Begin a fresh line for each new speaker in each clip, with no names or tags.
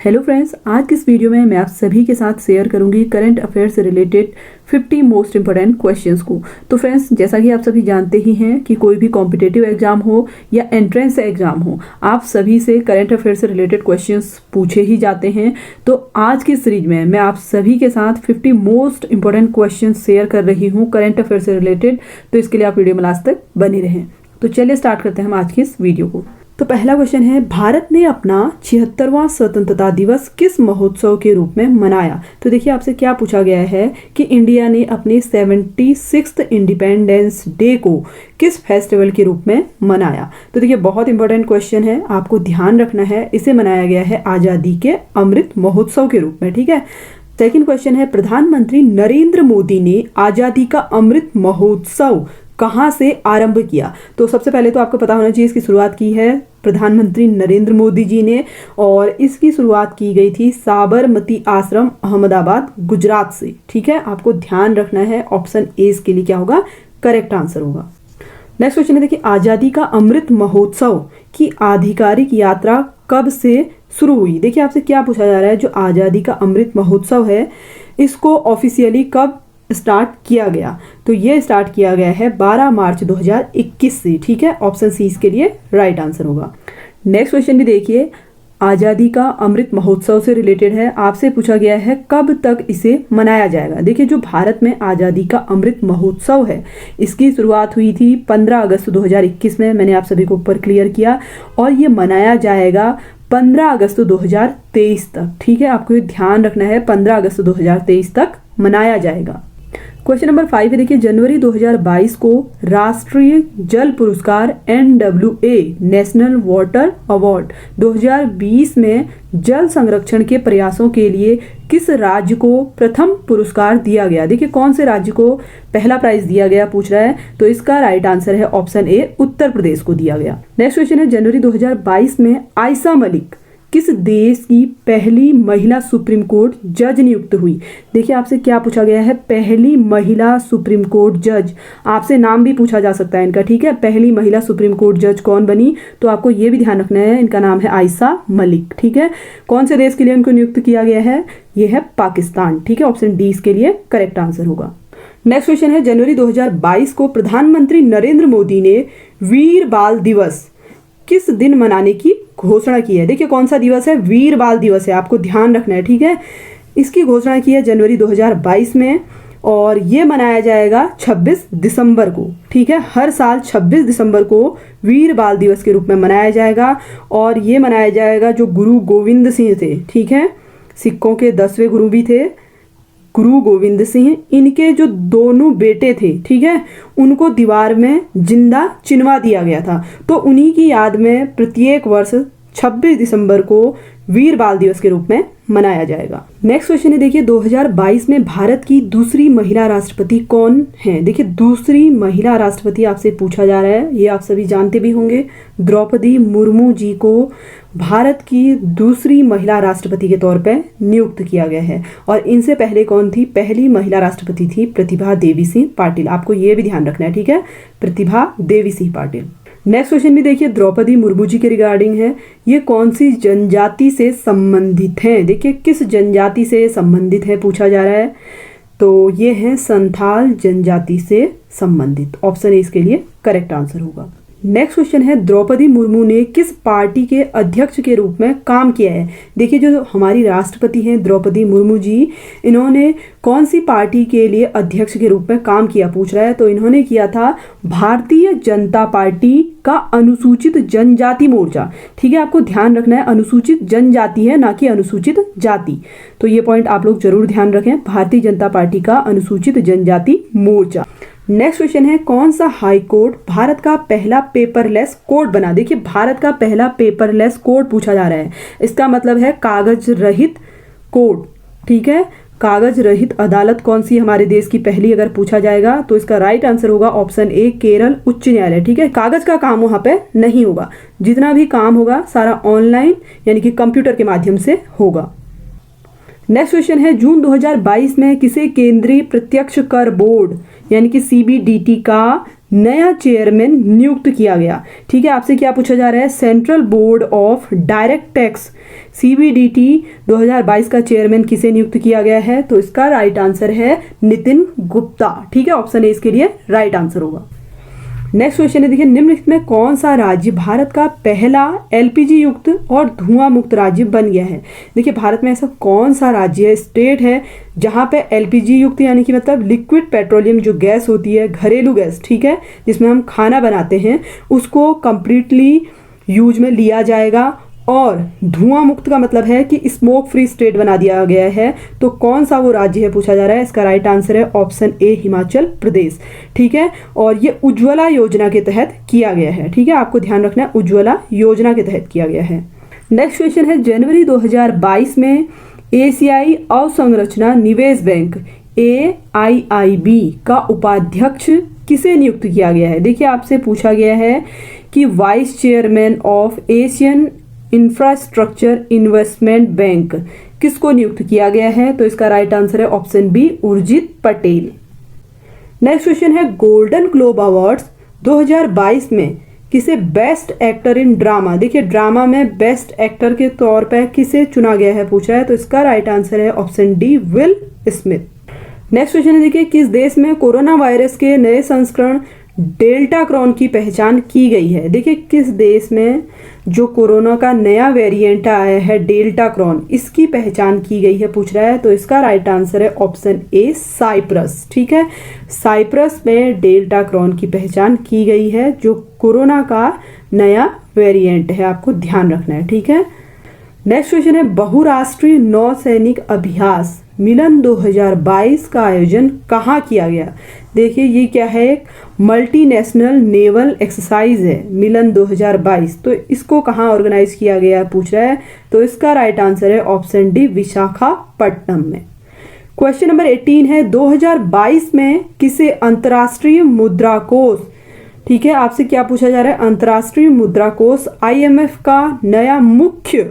Hello friends, आज की इस वीडियो में मैं आप सभी के साथ शेयर करूंगी करंट अफेयर से रिलेटेड 50 मोस्ट इंपॉर्टेंट क्वेश्चंस को। तो फ्रेंड्स, जैसा कि आप सभी जानते ही हैं कि कोई भी कॉम्पिटिटिव एग्जाम हो या एंट्रेंस एग्जाम हो, आप सभी से करंट अफेयर से रिलेटेड क्वेश्चंस पूछे ही जाते हैं। तो आज की सीरीज में मैं आप सभी के साथ 50 मोस्ट इंपॉर्टेंट क्वेश्चन शेयर कर रही हूँ करंट अफेयर से रिलेटेड। तो इसके लिए आप वीडियो में लास्ट तक बने रहें। तो चलिए स्टार्ट करते हैं हम आज की इस वीडियो को। तो पहला क्वेश्चन है, भारत ने अपना 76वां स्वतंत्रता दिवस किस महोत्सव के रूप में मनाया? तो देखिए आपसे क्या पूछा गया है कि इंडिया ने अपने 76th इंडिपेंडेंस डे को किस फेस्टिवल के रूप में मनाया? तो देखिए बहुत इंपॉर्टेंट क्वेश्चन है, आपको ध्यान रखना है। इसे मनाया गया है आजादी के अमृत महोत्सव के रूप में। ठीक है। सेकेंड क्वेश्चन है, प्रधानमंत्री नरेंद्र मोदी ने आजादी का अमृत महोत्सव कहाँ से आरंभ किया? तो सबसे पहले तो आपको पता होना चाहिए इसकी शुरुआत की है प्रधानमंत्री नरेंद्र मोदी जी ने, और इसकी शुरुआत की गई थी साबरमती आश्रम अहमदाबाद गुजरात से। ठीक है, आपको ध्यान रखना है। ऑप्शन ए इसके लिए क्या होगा? करेक्ट आंसर होगा। नेक्स्ट क्वेश्चन है, देखिए आजादी का अमृत महोत्सव की आधिकारिक यात्रा कब से शुरू हुई? देखिए आपसे क्या पूछा जा रहा है, जो आजादी का अमृत महोत्सव है इसको ऑफिशियली कब स्टार्ट किया गया? तो ये स्टार्ट किया गया है 12 मार्च 2021 से। ठीक है, ऑप्शन सी इसके लिए राइट आंसर होगा। नेक्स्ट क्वेश्चन भी देखिए, आज़ादी का अमृत महोत्सव से रिलेटेड है। आपसे पूछा गया है कब तक इसे मनाया जाएगा? देखिए जो भारत में आज़ादी का अमृत महोत्सव है इसकी शुरुआत हुई थी 15 अगस्त 2021 में। मैंने आप सभी को ऊपर क्लियर किया, और ये मनाया जाएगा 15 अगस्त 2023 तक। ठीक है, आपको ये ध्यान रखना है, 15 अगस्त 2023 तक मनाया जाएगा। क्वेश्चन नंबर 5 है, देखिए जनवरी 2022 को राष्ट्रीय जल पुरस्कार NWA नेशनल वाटर अवार्ड 2020 में जल संरक्षण के प्रयासों के लिए किस राज्य को प्रथम पुरस्कार दिया गया? देखिए कौन से राज्य को पहला प्राइज दिया गया पूछ रहा है, तो इसका राइट आंसर है ऑप्शन ए, उत्तर प्रदेश को दिया गया। नेक्स्ट क्वेश्चन है, जनवरी 2022 में आयशा मलिक किस देश की पहली महिला सुप्रीम कोर्ट जज नियुक्त हुई? देखिए आपसे क्या पूछा गया है, पहली महिला सुप्रीम कोर्ट जज। आपसे नाम भी पूछा जा सकता है इनका। ठीक है, पहली महिला सुप्रीम कोर्ट जज कौन बनी? तो आपको ये भी ध्यान रखना है, इनका नाम है आयशा मलिक। ठीक है, कौन से देश के लिए इनको नियुक्त किया गया है? ये है पाकिस्तान। ठीक है, ऑप्शन डी इसके लिए करेक्ट आंसर होगा। नेक्स्ट क्वेश्चन है, जनवरी 2022 को प्रधानमंत्री नरेंद्र मोदी ने वीर बाल दिवस किस दिन मनाने की घोषणा की है? देखिए कौन सा दिवस है? वीर बाल दिवस है, आपको ध्यान रखना है। ठीक है, इसकी घोषणा की है जनवरी 2022 में, और ये मनाया जाएगा 26 दिसंबर को। ठीक है, हर साल 26 दिसंबर को वीर बाल दिवस के रूप में मनाया जाएगा, और ये मनाया जाएगा जो गुरु गोविंद सिंह थे। ठीक है, सिखों के 10वें गुरु भी थे गुरु गोविंद सिंह, इनके जो दोनों बेटे थे, ठीक है, उनको दीवार में जिंदा चिनवा दिया गया था। तो उन्हीं की याद में प्रत्येक वर्ष 26 दिसंबर को वीर बाल दिवस के रूप में मनाया जाएगा। नेक्स्ट क्वेश्चन है, देखिए 2022 में भारत की दूसरी महिला राष्ट्रपति कौन है? देखिए दूसरी महिला राष्ट्रपति आपसे पूछा जा रहा है, ये आप सभी जानते भी होंगे। द्रौपदी मुर्मू जी को भारत की दूसरी महिला राष्ट्रपति के तौर पर नियुक्त किया गया है। और इनसे पहले कौन थी? पहली महिला राष्ट्रपति थी प्रतिभा देवी सिंह पाटिल। आपको ये भी ध्यान रखना है। ठीक है, प्रतिभा देवी सिंह पाटिल। नेक्स्ट क्वेश्चन भी देखिए द्रौपदी मुर्मू जी के रिगार्डिंग है। ये कौन सी जनजाति से संबंधित हैं? देखिए किस जनजाति से संबंधित है पूछा जा रहा है, तो ये है संथाल जनजाति से संबंधित। ऑप्शन ए इसके लिए करेक्ट आंसर होगा। नेक्स्ट क्वेश्चन है, द्रौपदी मुर्मू ने किस पार्टी के अध्यक्ष के रूप में काम किया है? देखिए जो हमारी राष्ट्रपति हैं द्रौपदी मुर्मू जी, इन्होंने कौन सी पार्टी के लिए अध्यक्ष के रूप में काम किया पूछ रहा है, तो इन्होंने किया था भारतीय जनता पार्टी का अनुसूचित जनजाति मोर्चा। ठीक है, आपको ध्यान रखना है, अनुसूचित जनजाति है ना कि अनुसूचित जाति। तो ये पॉइंट आप लोग जरूर ध्यान रखें, भारतीय जनता पार्टी का अनुसूचित जनजाति मोर्चा। नेक्स्ट क्वेश्चन है, कौन सा हाई कोर्ट भारत का पहला पेपरलेस कोर्ट बना? देखिए भारत का पहला पेपरलेस कोर्ट पूछा जा रहा है, इसका मतलब है कागज रहित कोर्ट। ठीक है, कागज रहित अदालत कौन सी हमारे देश की पहली अगर पूछा जाएगा, तो इसका राइट आंसर होगा ऑप्शन ए, केरल उच्च न्यायालय। ठीक है, कागज का काम वहां पे नहीं होगा, जितना भी काम होगा सारा ऑनलाइन यानी कि कंप्यूटर के माध्यम से होगा। नेक्स्ट क्वेश्चन है, जून 2022 में किसे केंद्रीय प्रत्यक्ष कर बोर्ड यानी कि CBDT का नया चेयरमैन नियुक्त किया गया? ठीक है, आपसे क्या पूछा जा रहा है? Central board of direct tax CBDT 2022 का चेयरमैन किसे नियुक्त किया गया है? तो इसका राइट आंसर है नितिन गुप्ता। ठीक है, ऑप्शन ए इसके लिए राइट आंसर होगा। नेक्स्ट क्वेश्चन है, देखिए निम्नलिखित में कौन सा राज्य भारत का पहला LPG युक्त और धुआं मुक्त राज्य बन गया है? देखिए भारत में ऐसा कौन सा राज्य है, स्टेट है, जहां पे LPG युक्त यानी कि मतलब लिक्विड पेट्रोलियम जो गैस होती है, घरेलू गैस, ठीक है, जिसमें हम खाना बनाते हैं, उसको कंप्लीटली यूज में लिया जाएगा। और धुआं मुक्त का मतलब है कि स्मोक फ्री स्टेट बना दिया गया है। तो कौन सा वो राज्य है पूछा जा रहा है? इसका राइट आंसर है ऑप्शन ए हिमाचल प्रदेश। ठीक है, और ये उज्ज्वला योजना के तहत किया गया है। ठीक है, आपको ध्यान रखना है उज्ज्वला योजना के तहत किया गया है। नेक्स्ट क्वेश्चन है, जनवरी 2022 में एशियाई अवसंरचना निवेश बैंक AIIB का उपाध्यक्ष किसे नियुक्त किया गया है? देखिए आपसे पूछा गया है कि vice chairman of Asian Infrastructure Investment Bank किसको नियुक्त किया गया है? तो इसका राइट आंसर है option B Urjit Patel. Next question है, गोल्डन ग्लोब अवार्ड्स 2022 में किसे बेस्ट एक्टर इन ड्रामा, देखिए ड्रामा में बेस्ट एक्टर के तौर पर किसे चुना गया है पूछा है। तो इसका राइट आंसर है option D will Smith. Next question है, देखिए किस देश में कोरोना वायरस के नए संस्करण डेल्टा क्रॉन की पहचान की गई है? देखिए किस देश में जो कोरोना का नया वेरिएंट आया है डेल्टा क्रॉन, इसकी पहचान की गई है पूछ रहा है। तो इसका राइट आंसर है ऑप्शन ए साइप्रस। ठीक है, साइप्रस में डेल्टा क्रॉन की पहचान की गई है, जो कोरोना का नया वेरिएंट है, आपको ध्यान रखना है। ठीक है, नेक्स्ट क्वेश्चन है, बहुराष्ट्रीय नौसैनिक अभ्यास मिलन 2022 का आयोजन कहाँ किया गया? देखिए ये क्या है, एक मल्टीनेशनल नेवल एक्सरसाइज है मिलन 2022। तो इसको कहाँ ऑर्गेनाइज किया गया पूछ रहा है। तो इसका राइट आंसर है ऑप्शन डी विशाखापट्टनम में। क्वेश्चन नंबर 18 है, 2022 में किसे अंतर्राष्ट्रीय मुद्रा कोष, ठीक है, आपसे क्या पूछा जा रहा है? अंतर्राष्ट्रीय मुद्रा कोष IMF का नया मुख्य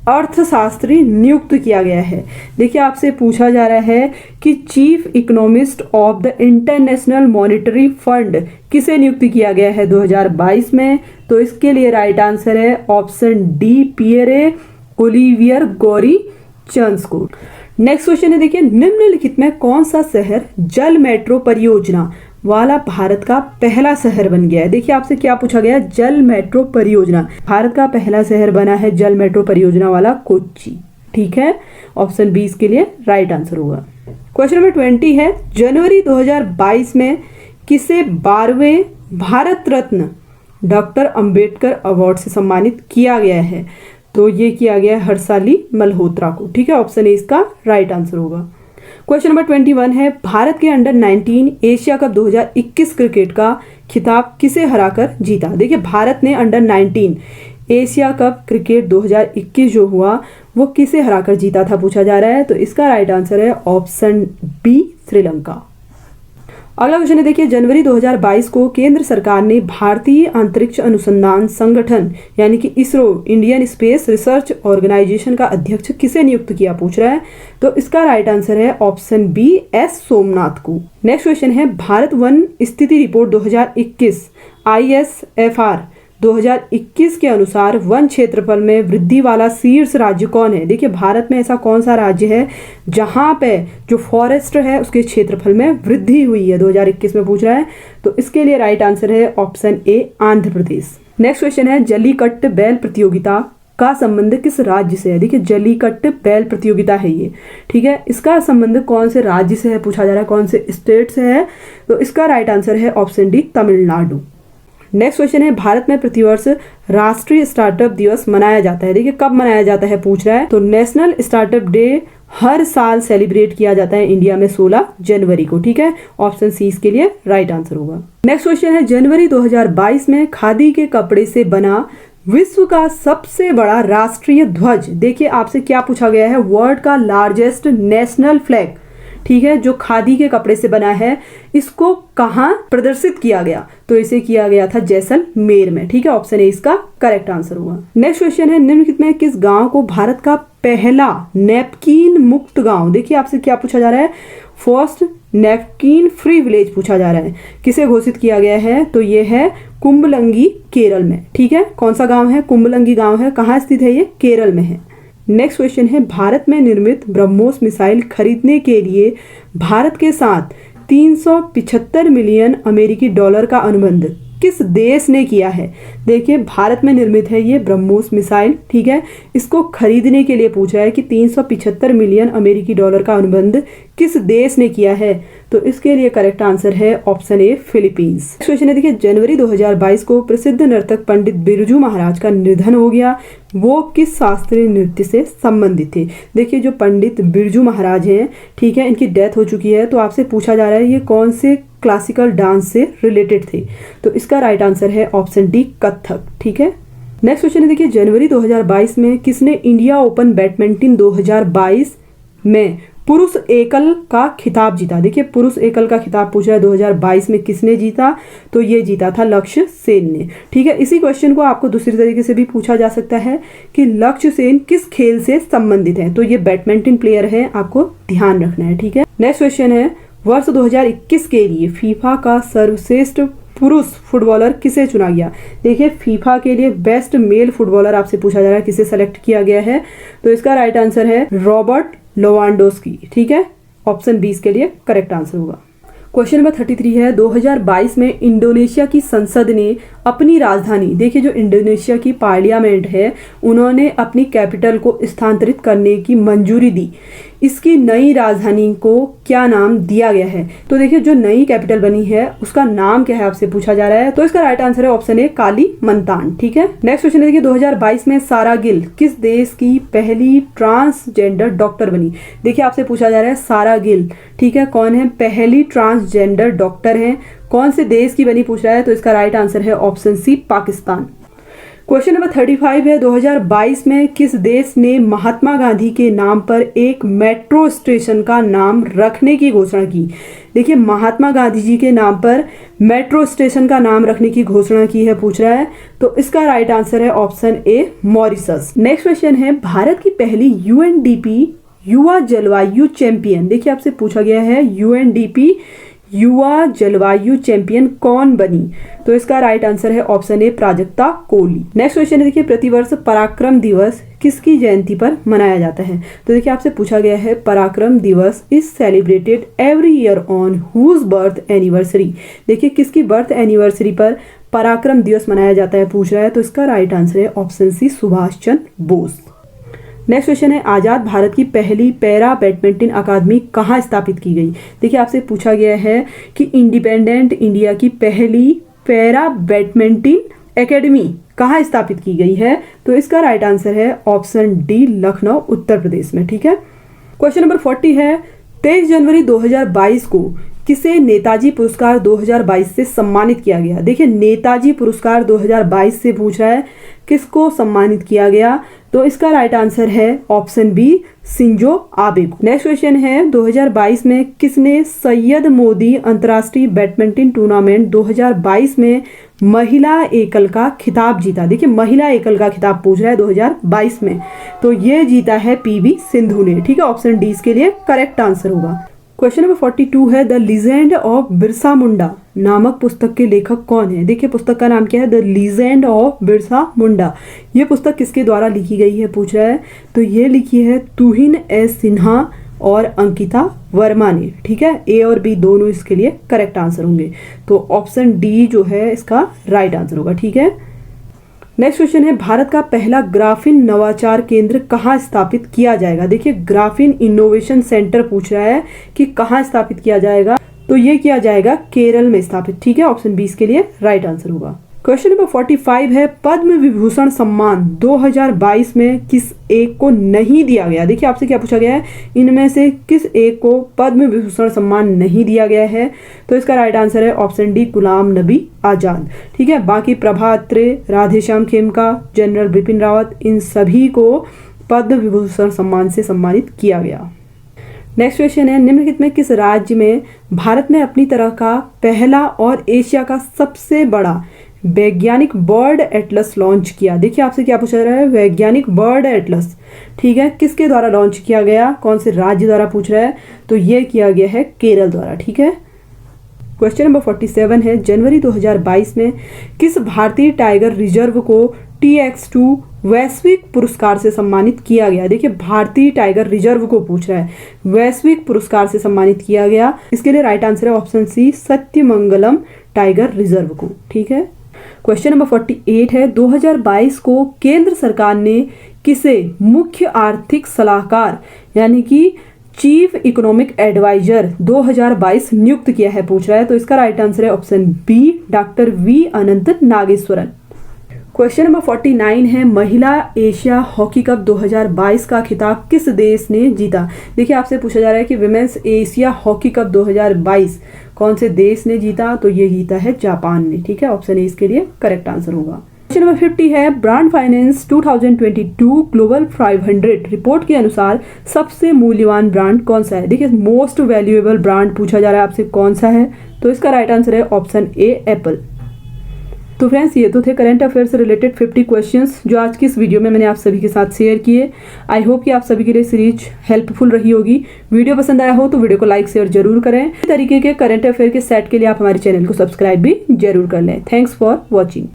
अर्थशास्त्री नियुक्त किया गया है? देखिए आपसे पूछा जा रहा है कि chief economist of the international monetary fund किसे नियुक्त किया गया है 2022 में? तो इसके लिए राइट आंसर है option D Pierre Olivier Gauri chance को। नेक्स्ट क्वेश्चन है, देखिए निम्नलिखित में कौन सा शहर जल मेट्रो परियोजना वाला भारत का पहला शहर बन गया है? देखिए आपसे क्या पूछा गया? जल मेट्रो परियोजना, भारत का पहला शहर बना है जल मेट्रो परियोजना वाला कोच्चि। ठीक है, ऑप्शन बी इसके लिए राइट आंसर होगा। क्वेश्चन नंबर 20 है, जनवरी 2022 में किसे 12वें भारत रत्न डॉक्टर अंबेडकर अवार्ड से सम्मानित किया गया है? तो ये किया गया हर्षाली मल्होत्रा को। ठीक है, ऑप्शन ए इसका राइट आंसर होगा। क्वेश्चन नंबर 21 है, भारत के अंडर 19 एशिया कप 2021 क्रिकेट का खिताब किसे हराकर जीता? देखिए भारत ने अंडर 19 एशिया कप क्रिकेट 2021 जो हुआ वो किसे हराकर जीता था पूछा जा रहा है। तो इसका राइट आंसर है ऑप्शन बी श्रीलंका। अगला क्वेश्चन है, देखिए जनवरी 2022 को केंद्र सरकार ने भारतीय अंतरिक्ष अनुसंधान संगठन यानी कि ISRO Indian Space Research Organisation का अध्यक्ष किसे नियुक्त किया पूछ रहा है। तो इसका राइट आंसर है ऑप्शन बी एस सोमनाथ को। नेक्स्ट क्वेश्चन है, भारत वन स्थिति रिपोर्ट 2021 ISFR 2021 के अनुसार वन क्षेत्रफल में वृद्धि वाला शीर्ष राज्य कौन है? देखिए भारत में ऐसा कौन सा राज्य है जहां पे जो फॉरेस्ट है उसके क्षेत्रफल में वृद्धि हुई है 2021 में पूछ रहा है। तो इसके लिए राइट आंसर है ऑप्शन ए आंध्र प्रदेश। नेक्स्ट क्वेश्चन है, जल्लीकट्टू बैल प्रतियोगिता का संबंध किस राज्य से है? देखिए जल्लीकट्टू बैल प्रतियोगिता है ये, ठीक है, इसका संबंध कौन से राज्य से है पूछा जा रहा है, कौन से स्टेट से है? तो इसका राइट आंसर है option D Tamil Nadu. Next question है, भारत में प्रतिवर्ष राष्ट्रीय स्टार्टअप दिवस मनाया जाता है। देखिए कब मनाया जाता है पूछ रहा है। तो नेशनल स्टार्टअप डे हर साल सेलिब्रेट किया जाता है इंडिया में 16 जनवरी को। ठीक है, ऑप्शन सी इसके लिए राइट आंसर होगा। नेक्स्ट क्वेश्चन है, जनवरी 2022 में खादी के कपड़े से बना विश्व का सबसे बड़ा राष्ट्रीय ध्वज, देखिए आपसे क्या पूछा गया है, वर्ल्ड का लार्जेस्ट नेशनल फ्लैग, ठीक है, जो खादी के कपड़े से बना है, इसको कहाँ प्रदर्शित किया गया? तो इसे किया गया था जैसलमेर में। ठीक है, ऑप्शन ए इसका करेक्ट आंसर हुआ। नेक्स्ट क्वेश्चन है, निम्नलिखित में किस गांव को भारत का पहला नैपकिन मुक्त गांव, देखिए आपसे क्या पूछा जा रहा है, फर्स्ट नैपकिन फ्री विलेज पूछा जा रहा है, किसे घोषित किया गया है? तो ये है कुंबलंगी, केरल में। ठीक है, कौन सा गांव है? कुंबलंगी गांव है। कहाँ स्थित है ये? केरल में है। नेक्स्ट क्वेश्चन है, भारत में निर्मित ब्रह्मोस मिसाइल खरीदने के लिए भारत के साथ 375 मिलियन अमेरिकी डॉलर का अनुबंध किस देश ने किया है? देखिए, भारत में निर्मित है ये ब्रह्मोस मिसाइल। ठीक है, इसको खरीदने के लिए पूछा है कि 375 मिलियन अमेरिकी डॉलर का अनुबंध किस देश ने किया है? तो इसके लिए करेक्ट आंसर है ऑप्शन ए, फिलीपींस। क्वेश्चन है, देखिए, जनवरी 2022 को प्रसिद्ध नर्तक पंडित बिरजू महाराज का निधन हो गया। वो किस शास्त्रीय नृत्य से संबंधित थे? देखिए, जो पंडित बिरजू महाराज हैं, ठीक है, इनकी डेथ हो चुकी है। तो आपसे पूछा जा रहा है ये कौन से क्लासिकल डांस से रिलेटेड थे? तो इसका राइट आंसर है ऑप्शन डी, कथक। ठीक है, नेक्स्ट क्वेश्चन है, देखिए, जनवरी 2022 में किसने इंडिया ओपन बैडमिंटन 2022 में पुरुष एकल का खिताब जीता? देखिए, पुरुष एकल का खिताब पूछा है 2022 में किसने जीता? तो ये जीता था लक्ष्य सेन ने। ठीक है, इसी क्वेश्चन को आपको दूसरी तरीके से भी पूछा जा सकता है कि लक्ष्य सेन किस खेल से संबंधित है? तो ये बैडमिंटन प्लेयर है, आपको ध्यान रखना है। ठीक है, नेक्स्ट क्वेश्चन है, वर्ष 2021 के लिए फीफा का सर्वश्रेष्ठ पुरुष फुटबॉलर किसे चुना गया? देखिए, फीफा के लिए बेस्ट मेल फुटबॉलर आपसे पूछा जा रहा है, किसे सेलेक्ट किया गया है? तो इसका राइट आंसर है रॉबर्ट लेवांडोस्की। ठीक है, ऑप्शन बी इसके लिए करेक्ट आंसर होगा। क्वेश्चन नंबर 33 है, 2022 में इंडोनेशिया की संसद ने अपनी राजधानी, देखिए, जो इंडोनेशिया की पार्लियामेंट है, उन्होंने अपनी कैपिटल को स्थानांतरित करने की मंजूरी दी। इसकी नई राजधानी को क्या नाम दिया गया है? तो देखिए, जो नई कैपिटल बनी है उसका नाम क्या है आपसे पूछा जा रहा है। तो इसका राइट आंसर है ऑप्शन ए, कालीमंतान। ठीक है, नेक्स्ट क्वेश्चन है, देखिए, 2022 में सारा गिल किस देश की पहली ट्रांसजेंडर डॉक्टर बनी? देखिए, आपसे पूछा जा रहा है सारा गिल, ठीक है, कौन है पहली ट्रांसजेंडर डॉक्टर है, कौन से देश की बनी पूछ रहा है? तो इसका राइट आंसर है option C, Pakistan. Question number 35 है, 2022 में किस देश ने महात्मा गांधी के नाम पर एक मेट्रो स्टेशन का नाम रखने की घोषणा की? देखिए, महात्मा गांधी जी के नाम पर मेट्रो स्टेशन का नाम रखने की घोषणा की है पूछ रहा है। तो इसका राइट आंसर है ऑप्शन ए, मॉरिशस। नेक्स्ट क्वेश्चन है, भारत की पहली यूएनडीपी युवा जलवायु चैंपियन, देखिए, आपसे पूछा गया है यूएनडीपी युवा जलवायु चैंपियन कौन बनी? तो इसका राइट आंसर है option A, Prajakta Koli. Next question है, देखिए, प्रतिवर्ष पराक्रम दिवस किसकी जयंती पर मनाया जाता है? तो देखिए, आपसे पूछा गया है Parakram Diwas is celebrated every year on whose birth anniversary. देखिए, किसकी बर्थ एनिवर्सरी पर पराक्रम दिवस मनाया जाता है पूछ रहा है। तो इसका राइट आंसर है ऑप्शन सी, सुभाष चंद्र बोस। नेक्स्ट क्वेश्चन है, आजाद भारत की पहली पैरा बैडमिंटन अकादमी कहाँ स्थापित की गई? देखिए, आपसे पूछा गया है कि इंडिपेंडेंट इंडिया की पहली पैरा बैडमिंटन एकेडमी कहाँ स्थापित की गई है? तो इसका राइट आंसर है ऑप्शन डी, लखनऊ, उत्तर प्रदेश में। ठीक है, क्वेश्चन नंबर 40 है, 23 जनवरी 2022 को किसे नेताजी पुरस्कार 2022 से सम्मानित किया गया? देखिए, नेताजी पुरस्कार 2022 से पूछ रहा है किसको सम्मानित किया गया? तो इसका राइट आंसर है ऑप्शन बी, शिंजो आबे को। नेक्स्ट क्वेश्चन है, 2022 में किसने सैयद मोदी अंतर्राष्ट्रीय बैडमिंटन टूर्नामेंट 2022 में महिला एकल का खिताब जीता? देखिए, महिला एकल का खिताब पूछ रहा है 2022 में, तो ये जीता है पीवी सिंधु ने। ठीक है, ऑप्शन डी इसके लिए करेक्ट आंसर होगा। क्वेश्चन नंबर 42 है, the legend of Birsa Munda नामक पुस्तक के लेखक कौन है? देखिए, पुस्तक का नाम क्या है? The legend of Birsa Munda. ये पुस्तक किसके द्वारा लिखी गई है पूछ रहा है। तो ये लिखी है तुहिन एस सिन्हा और अंकिता वर्मा ने। ठीक है, ए और बी दोनों इसके लिए करेक्ट आंसर होंगे। तो ऑप्शन डी जो है इसका राइट आंसर होगा। ठीक है, नेक्स्ट क्वेश्चन है, भारत का पहला ग्राफीन नवाचार केंद्र कहाँ स्थापित किया जाएगा? देखिए, ग्राफीन इनोवेशन सेंटर पूछ रहा है कि कहाँ स्थापित किया जाएगा। तो ये किया जाएगा केरल में स्थापित। ठीक है, ऑप्शन बी इसके लिए राइट आंसर होगा। क्वेश्चन नंबर 45 है, पद्म विभूषण सम्मान 2022 में किस एक को नहीं दिया गया? देखिए, आपसे क्या पूछा गया है, इनमें से किस एक को पद्म विभूषण सम्मान नहीं दिया गया है? तो इसका राइट आंसर है ऑप्शन डी, गुलाम नबी आजाद। ठीक है, बाकी प्रभा अत्रे, राधेश्याम खेमका, जनरल बिपिन रावत, इन सभी को पद्म विभूषण सम्मान से सम्मानित किया गया। नेक्स्ट क्वेश्चन है, निम्नलिखित में किस राज्य में भारत में अपनी तरह का पहला और एशिया का सबसे बड़ा वैज्ञानिक बर्ड एटलस लॉन्च किया? देखिए आपसे क्या पूछा जा रहा है, वैज्ञानिक बर्ड एटलस, ठीक है, किसके द्वारा लॉन्च किया गया, कौन से राज्य द्वारा पूछ रहा है, तो ये किया गया है केरल द्वारा, ठीक है। क्वेश्चन नंबर 47 है, जनवरी 2022 में किस भारतीय टाइगर रिजर्व को TX2 वैश्विक पुरस्कार से सम्मानित किया गया? देखिए भारतीय टाइगर रिजर्व को पूछ रहा है, वैश्विक पुरस्कार से सम्मानित किया गया। इसके लिए राइट आंसर है option C, Sathyamangalam tiger reserve को, ठीक है। क्वेश्चन नंबर 48 है, 2022 को केंद्र सरकार ने किसे मुख्य आर्थिक सलाहकार यानी कि चीफ इकोनॉमिक एडवाइजर 2022 नियुक्त किया है, पूछ रहा है। तो इसका राइट आंसर है ऑप्शन बी, डॉक्टर वी अनंत नागेश्वरन। क्वेश्चन नंबर 49 है, महिला एशिया हॉकी कप 2022 का खिताब किस देश ने जीता? देखिए आपसे पूछा जा रहा है कि विमेंस एशिया हॉकी कप 2022 कौन से देश ने जीता? तो ये जीता है जापान ने, ठीक है। ऑप्शन ए इसके लिए करेक्ट आंसर होगा। क्वेश्चन नंबर 50 है, ब्रांड फाइनेंस 2022 ग्लोबल 500 रिपोर्ट के अनुसार सबसे मूल्यवान ब्रांड कौन सा है? देखिए मोस्ट वैल्यूएबल ब्रांड पूछा जा रहा है आपसे, कौन सा है? तो इसका राइट आंसर है ऑप्शन ए, एप्पल। तो फ्रेंड्स ये तो थे करंट अफेयर से रिलेटेड 50 क्वेश्चंस जो आज की इस वीडियो में मैंने आप सभी के साथ शेयर किए। आई होप कि आप सभी के लिए सीरीज हेल्पफुल रही होगी। वीडियो पसंद आया हो तो वीडियो को लाइक शेयर जरूर करें। इस तरीके के करंट अफेयर के सेट के लिए आप हमारे चैनल को सब्सक्राइब भी जरूर कर लें। Thanks for watching.